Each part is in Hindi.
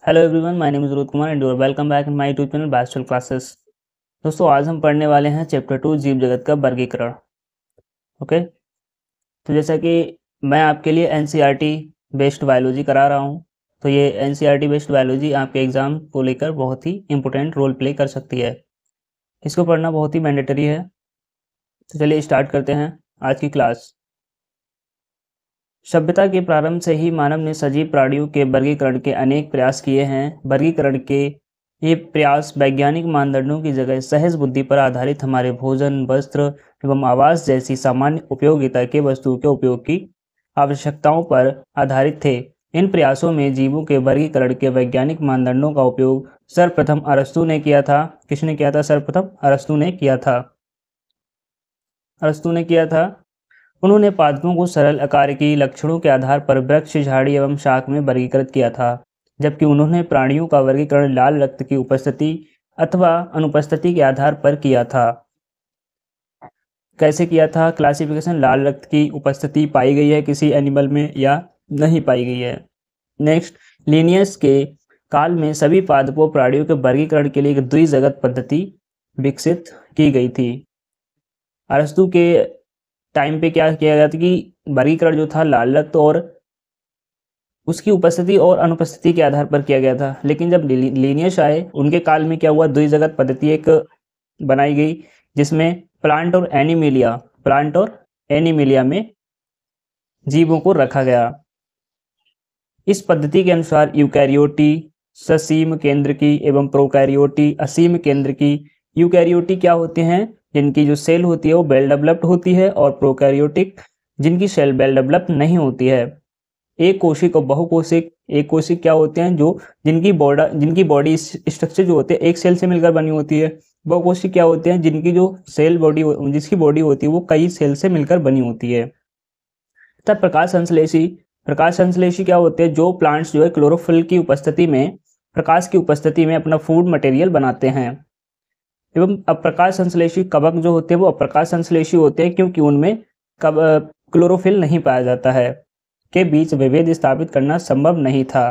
Hello everyone, my name is Rohit Kumar and you are welcome back in my YouTube channel bachelor classes. दोस्तों, आज हम पढ़ने वाले हैं चैप्टर 2 जीव जगत का वर्गीकरण। ओके, तो जैसा कि मैं आपके लिए एनसीईआरटी बेस्ड बायोलॉजी करा रहा हूं, तो ये एनसीईआरटी बेस्ड बायोलॉजी आपके एग्जाम को लेकर बहुत ही इंपॉर्टेंट रोल प्ले कर सकती है। इसको पढ़ना बहुत ही मैंडेटरी है। तो चलिए स्टार्ट करते हैं आज की क्लास। सभ्यता के प्रारंभ से ही मानव ने सजीव प्राणियों के वर्गीकरण के अनेक प्रयास किए हैं। वर्गीकरण के ये प्रयास वैज्ञानिक मानदंडों की जगह सहज बुद्धि पर आधारित हमारे भोजन, वस्त्र एवं आवास जैसी सामान्य उपयोगिता के वस्तुओं के उपयोग की आवश्यकताओं पर आधारित थे। इन प्रयासों में जीवों के वर्गीकरण के वैज्ञानिक मानदंडों का उपयोग सर्वप्रथम अरस्तु ने किया था। किसने किया था? सर्वप्रथम अरस्तु ने किया था। अरस्तु ने किया था। उन्होंने पादपों को सरल आकार की लक्षणों के आधार पर वृक्ष, झाड़ी एवं शाख में वर्गीकृत किया था, जबकि उन्होंने प्राणियों का वर्गीकरण लाल रक्त की उपस्थिति अथवा अनुपस्थिति के आधार पर किया था। कैसे किया था? क्लासिफिकेशन, लाल रक्त की उपस्थिति पाई गई है किसी एनिमल में या नहीं पाई गई है। नेक्स्ट, लिनियस के काल में सभी पादपों प्राणियों के वर्गीकरण के लिए एक द्विजगत पद्धति विकसित की गई थी। अरस्तु के टाइम पे क्या किया गया था कि वर्गीकरण जो था लाल रक्त और उसकी उपस्थिति और अनुपस्थिति के आधार पर किया गया था। लेकिन जब लिनियस आए, उनके काल में क्या हुआ? द्विजगत पद्धति एक बनाई गई, जिसमें प्लांट और एनिमिलिया में जीवों को रखा गया। इस पद्धति के अनुसार यूकैरियोटी ससीम केंद्र की एवं प्रोकैरियोटी असीम केंद्र की। यूकैरियोटी क्या होते हैं? जिनकी जो सेल होती है वो वेल डेवलप्ड होती है, और प्रोकैरियोटिक जिनकी सेल वेल डेवलप्ड नहीं होती है। एक कोशिक और बहुकोशिक। एक कोशिक क्या होते हैं? जो जिनकी बॉडी स्ट्रक्चर जो होते हैं एक सेल से मिलकर बनी होती है। बहुकोशिक क्या होते हैं? जिसकी बॉडी होती है वो कई सेल से मिलकर बनी होती है। तथा प्रकाश संश्लेषी क्या होते हैं? जो प्लांट्स जो है क्लोरोफिल की उपस्थिति में, प्रकाश की उपस्थिति में अपना फूड मटेरियल बनाते हैं। एवं अप्रकाश संश्लेषी कवक जो होते हैं वो अप्रकाश संश्लेषी होते हैं, क्योंकि उनमें क्लोरोफिल नहीं पाया जाता है। के बीच विभेद स्थापित करना संभव नहीं था।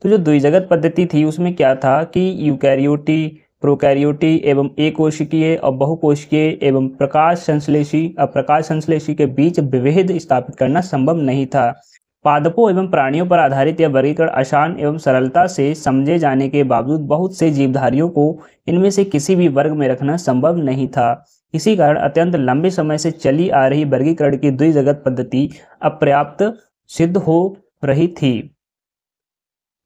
तो जो द्विजगत पद्धति थी उसमें क्या था कि यूकैरियोटी, प्रोकैरियोटी एवं एकोशिकीय और बहुकोशिकीय एवं प्रकाश संश्लेषी अप्रकाश संश्लेषी के बीच विभेद स्थापित करना संभव नहीं था। पादपों एवं प्राणियों पर आधारित यह वर्गीकरण आसान एवं सरलता से समझे जाने के बावजूद बहुत से जीवधारियों को इनमें से किसी भी वर्ग में रखना संभव नहीं था। इसी कारण अत्यंत लंबे समय से चली आ रही वर्गीकरण की द्विजगत पद्धति अपर्याप्त सिद्ध हो रही थी।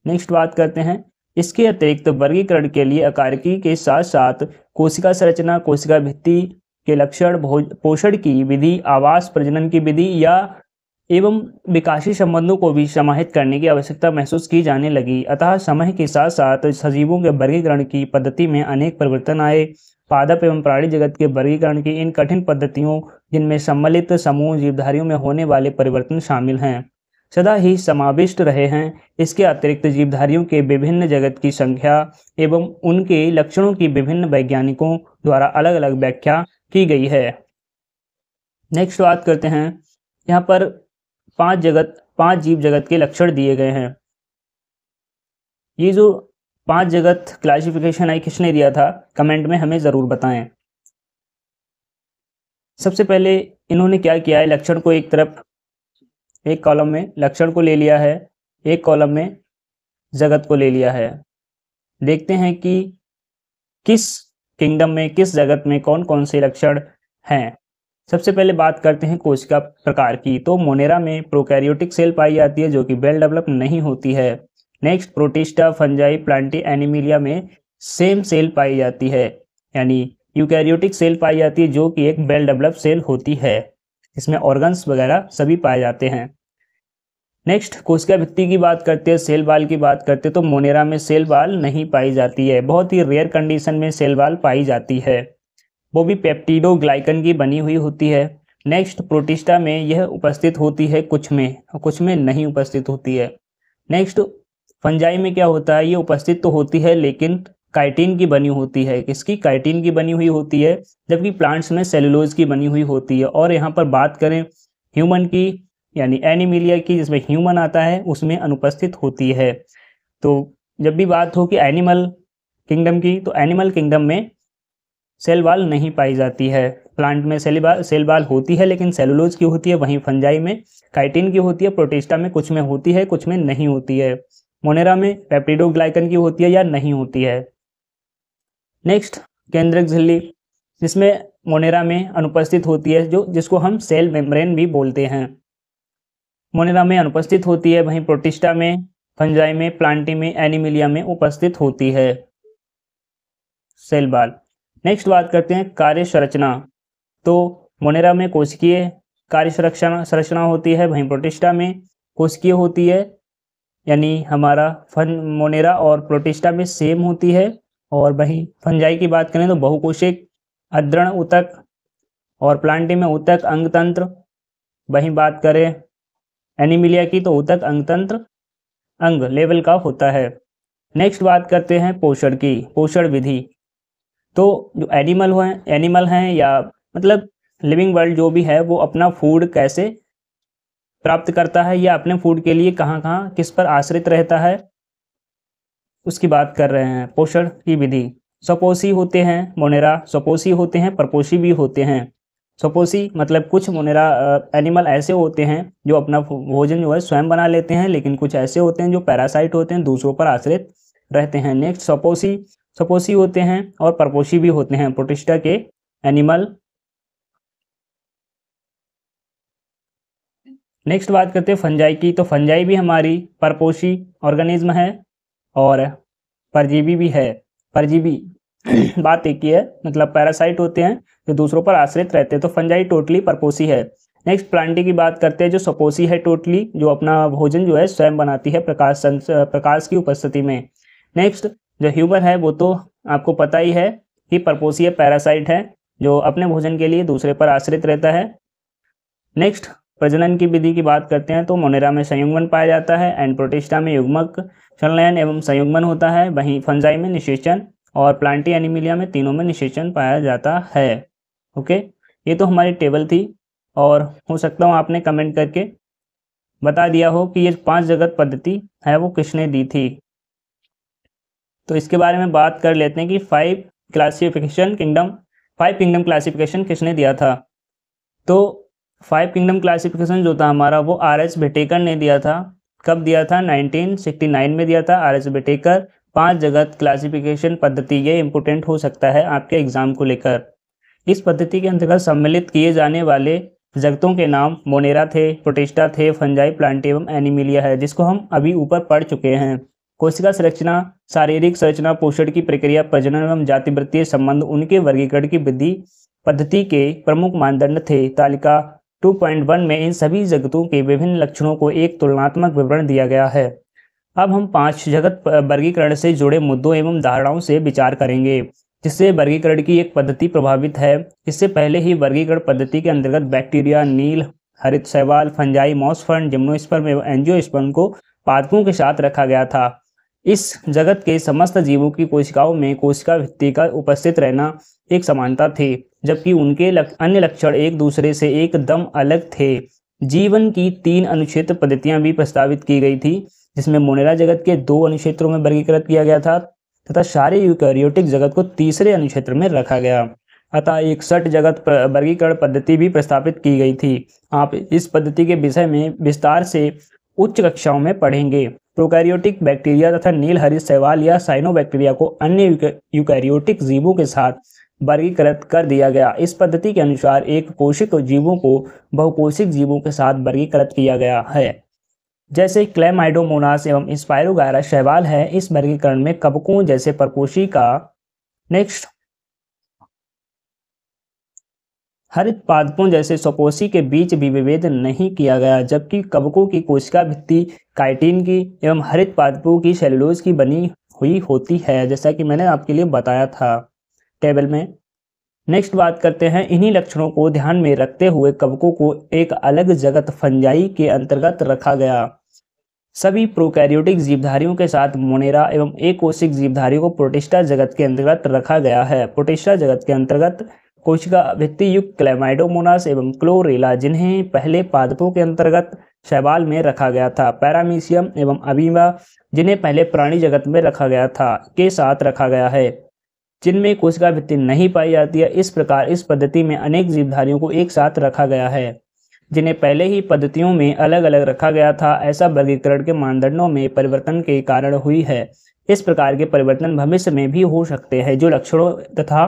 नेक्स्ट बात करते हैं, इसके अतिरिक्त वर्गीकरण के लिए आकारिकी के साथ साथ कोशिका संरचना, कोशिका भित्ति के लक्षण, पोषण की विधि, आवास, प्रजनन की विधि या एवं विकासीय संबंधों को भी समाहित करने की आवश्यकता महसूस की जाने लगी। अतः समय के साथ साथ सजीवों के वर्गीकरण की पद्धति में अनेक परिवर्तन आए। पादप एवं प्राणी जगत के वर्गीकरण की इन कठिन पद्धतियों, जिनमें सम्मिलित समूह जीवधारियों में होने वाले परिवर्तन शामिल हैं, सदा ही समाविष्ट रहे हैं। इसके अतिरिक्त जीवधारियों के विभिन्न जगत की संख्या एवं उनके लक्षणों की विभिन्न वैज्ञानिकों द्वारा अलग अलग व्याख्या की गई है। नेक्स्ट बात करते हैं, यहाँ पर पांच जीव जगत के लक्षण दिए गए हैं। ये जो 5 जगत क्लासिफिकेशन है किसने दिया था? कमेंट में हमें जरूर बताएं। सबसे पहले इन्होंने क्या किया है? लक्षण को एक तरफ, एक कॉलम में लक्षण को ले लिया है, एक कॉलम में जगत को ले लिया है। देखते हैं कि किस किंगडम में, किस जगत में कौन कौन से लक्षण हैं। सबसे पहले बात करते हैं कोशिका प्रकार की। तो मोनेरा में प्रोकैरियोटिक सेल पाई जाती है जो कि वेल डेवलप नहीं होती है। Next, protista, fungi, Plantae, Animalia में सेम सेल पाई जाती है, यानी यूकैरियोटिक सेल पाई जाती है जो कि एक वेल डेवलप सेल होती है। इसमें ऑर्गन्स वगैरह सभी पाए जाते हैं। नेक्स्ट, कोशिका भित्ति की बात करते हैं, सेल वाल की बात करते हैं, तो मोनेरा में सेल वाल नहीं पाई जाती है। बहुत ही रेयर कंडीशन में सेल वाल पाई जाती है, वो भी पेप्टिडोग्लाइकन की बनी हुई होती है। नेक्स्ट, प्रोटिस्टा में यह उपस्थित होती है कुछ में, और कुछ में नहीं उपस्थित होती है। नेक्स्ट, फंजाई में क्या होता है? ये उपस्थित तो होती है लेकिन काइटिन की बनी होती है। किसकी? काइटिन की बनी हुई होती है, जबकि प्लांट्स में सेलुलोज की बनी हुई होती है। और यहाँ पर बात करें ह्यूमन की, यानी एनिमिलिया की, जिसमें ह्यूमन आता है, उसमें अनुपस्थित होती है। तो जब भी बात हो कि एनिमल किंगडम की, तो एनिमल किंगडम में सेल वॉल नहीं पाई जाती है। प्लांट में सेल वॉल होती है लेकिन सेलुलोज की होती है, वहीं फंजाई में काइटिन की होती है, प्रोटिस्टा में कुछ में होती है कुछ में नहीं होती है, मोनेरा में पेप्टिडोग्लाइकन की होती है या नहीं होती है। नेक्स्ट केंद्रक झिल्ली, जिसमें मोनेरा में अनुपस्थित होती है, जिसको हम सेल मेम्ब्रेन भी बोलते हैं, मोनेरा में अनुपस्थित होती है, वहीं प्रोटिस्टा में, फंजाई में, प्लांटी में, एनिमिलिया में उपस्थित होती है सेल वॉल। नेक्स्ट बात करते हैं कार्य संरचना। तो मोनेरा में कोशिकीय कार्य संरचना होती है, वहीं प्रोटिस्टा में कोशिकीय होती है, यानी हमारा मोनेरा और प्रोटिस्टा में सेम होती है। और वहीं फंजाई की बात करें तो बहुकोशिक, अद्रण ऊतक, और प्लांटी में ऊतक अंगतंत्र। वहीं बात करें एनिमिलिया की तो ऊतक अंगतंत्र अंग लेवल का होता है। नेक्स्ट बात करते हैं पोषण की, पोषण विधि। तो जो एनिमल हैं या मतलब लिविंग वर्ल्ड जो भी है, वो अपना फूड कैसे प्राप्त करता है या अपने फूड के लिए कहाँ कहाँ किस पर आश्रित रहता है, उसकी बात कर रहे हैं। पोषण की विधि, स्वपोषी होते हैं मोनेरा, स्वपोषी होते हैं, परपोषी भी होते हैं। स्वपोषी मतलब कुछ मोनेरा एनिमल ऐसे होते हैं जो अपना भोजन जो है स्वयं बना लेते हैं, लेकिन कुछ ऐसे होते हैं जो पैरासाइट होते हैं, दूसरों पर आश्रित रहते हैं। नेक्स्ट स्वपोषी होते हैं और परपोषी भी होते हैं प्रोटिस्टा के एनिमल। नेक्स्ट बात करते हैं फंजाई की। तो फंजाई भी हमारी परपोषी ऑर्गेनिज्म है और परजीवी भी है। परजीवी बात एक ही है, मतलब पैरासाइट होते हैं जो दूसरों पर आश्रित रहते हैं। तो फंजाई टोटली परपोषी है। नेक्स्ट प्लांटी की बात करते हैं, जो स्वपोषी है टोटली, जो अपना भोजन जो है स्वयं बनाती है प्रकाश की उपस्थिति में। नेक्स्ट जो ह्यूमन है वो तो आपको पता ही है कि परपोषी है, पैरासाइट है, जो अपने भोजन के लिए दूसरे पर आश्रित रहता है। नेक्स्ट प्रजनन की विधि की बात करते हैं, तो मोनेरा में संयुग्मन पाया जाता है, एंड प्रोटिस्टा में युग्मक संलयन एवं संयुग्मन होता है, वहीं फंजाई में निषेचन और प्लांटी एनिमिलिया में तीनों में निषेचन पाया जाता है। ओके, ये तो हमारी टेबल थी, और हो सकता हूँ आपने कमेंट करके बता दिया हो कि ये 5 जगत पद्धति है वो किसने दी थी। तो इसके बारे में बात कर लेते हैं कि 5 किंगडम क्लासिफिकेशन किसने दिया था। तो 5 किंगडम क्लासिफिकेशन जो था हमारा, वो आर.एच. बेटेकर ने दिया था। कब दिया था? 1969 में दिया था आर.एच. बेटेकर। 5 जगत क्लासिफिकेशन पद्धति, ये इंपोर्टेंट हो सकता है आपके एग्जाम को लेकर। इस पद्धति के अंतर्गत सम्मिलित किए जाने वाले जगतों के नाम मोनेरा थे, प्रोटिस्टा थे, फंजाई, प्लांटी एवं एनिमिलिया है, जिसको हम अभी ऊपर पढ़ चुके हैं। कोशिका संरचना, शारीरिक संरचना, पोषण की प्रक्रिया, प्रजनन एवं जातिवृत्तीय संबंध, उनके वर्गीकरण की विधि पद्धति के प्रमुख मानदंड थे। तालिका 2.1 में इन सभी जगतों के विभिन्न लक्षणों को एक तुलनात्मक विवरण दिया गया है। अब हम 5 जगत वर्गीकरण से जुड़े मुद्दों एवं धारणाओं से विचार करेंगे, जिससे वर्गीकरण की एक पद्धति प्रभावित है। इससे पहले ही वर्गीकरण पद्धति के अंतर्गत बैक्टीरिया, नील हरित शैवाल, फंजाई, मॉसफर्न, जिम्नोस्पर्म एवं एंजियोस्पर्म को पादपों के साथ रखा गया था। इस जगत के समस्त जीवों की कोशिकाओं में कोशिका भित्ति का उपस्थित रहना एक समानता थे, जबकि उनके अन्य लक्षण एक दूसरे से एकदम अलग थे। जीवन की 3 अनुक्षेत्र पद्धतियां भी प्रस्तावित की गई थी, जिसमें मोनेरा जगत के 2 अनुक्षेत्रों में वर्गीकृत किया गया था तथा सारे यूकैरियोटिक जगत को तीसरे अनुक्षेत्र में रखा गया। अतः एक षट जगत वर्गीकरण पद्धति भी प्रस्तावित की गई थी। आप इस पद्धति के विषय में विस्तार से उच्च कक्षाओं में पढ़ेंगे। प्रोकैरियोटिक बैक्टीरिया तथा नील हरित शैवाल या साइनोबैक्टीरिया को अन्य यूकैरियोटिक जीवों के साथ वर्गीकृत कर दिया गया। इस पद्धति के अनुसार एक कोशिक जीवों को बहुकोशिक जीवों के साथ वर्गीकृत किया गया है। जैसे क्लैमाइडोमोनास एवं स्पाइरोगायरा शैवाल है, इस वर्गीकरण में कवकों जैसे परपोषी का। नेक्स्ट, हरित पादपों जैसे स्वपोषी के बीच भी विभेद नहीं किया गया, जबकि कवकों की कोशिका भित्ति काइटिन की एवं हरित पादपों की सेलुलोज की बनी हुई होती है, जैसा कि मैंने आपके लिए बताया था टेबल में। नेक्स्ट बात करते हैं, इन्हीं लक्षणों को ध्यान में रखते हुए कवकों को एक अलग जगत फंजाई के अंतर्गत रखा गया। सभी प्रोकैरियोटिक जीवधारियों के साथ मोनेरा एवं अकोशिक जीवधारियों को प्रोटिस्टा जगत के अंतर्गत रखा गया है। प्रोटिस्टा जगत के अंतर्गत कोशिका भित्ति युक्त क्लैमाइडोमोनास एवं क्लोरेला, जिन्हें पहले पादपों के अंतर्गत शैवाल में रखा गया था। पैरामीशियम एवं अमीबा, जिन्हें पहले प्राणी जगत में रखा गया था, के साथ रखा गया है, जिनमें कोशिका भित्ति नहीं पाई जाती है। इस प्रकार इस पद्धति में अनेक जीवधारियों को एक साथ रखा गया है, जिन्हें पहले ही पद्धतियों में अलग अलग रखा गया था। ऐसा वर्गीकरण के मानदंडों में परिवर्तन के कारण हुई है। इस प्रकार के परिवर्तन भविष्य में भी हो सकते हैं, जो लक्षणों तथा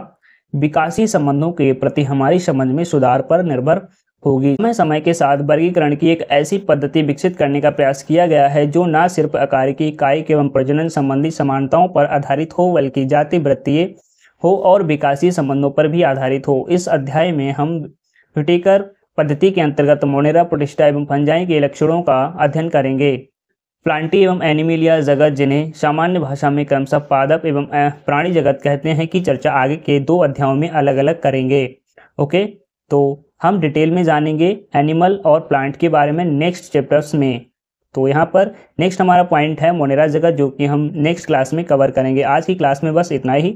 विकासीय संबंधों के प्रति हमारी समझ में सुधार पर निर्भर होगी। समय के साथ वर्गीकरण की एक ऐसी पद्धति विकसित करने का प्रयास किया गया है जो न सिर्फ आकारिकी, कायिक एवं प्रजनन संबंधी समानताओं पर आधारित हो, बल्कि जाति, वृत्तीय हो और विकासीय संबंधों पर भी आधारित हो। इस अध्याय में हम व्हिटेकर पद्धति के अंतर्गत मोनेरा, प्रोटिस्टा एवं फंजाई के लक्षणों का अध्ययन करेंगे। प्लांटी एवं एनिमलिया जगत, जिन्हें सामान्य भाषा में क्रमशः पादप एवं प्राणी जगत कहते हैं, की चर्चा आगे के 2 अध्यायों में अलग अलग करेंगे। ओके, तो हम डिटेल में जानेंगे एनिमल और प्लांट के बारे में नेक्स्ट चैप्टर्स में। तो यहाँ पर नेक्स्ट हमारा पॉइंट है मोनेरा जगत, जो कि हम नेक्स्ट क्लास में कवर करेंगे। आज की क्लास में बस इतना ही।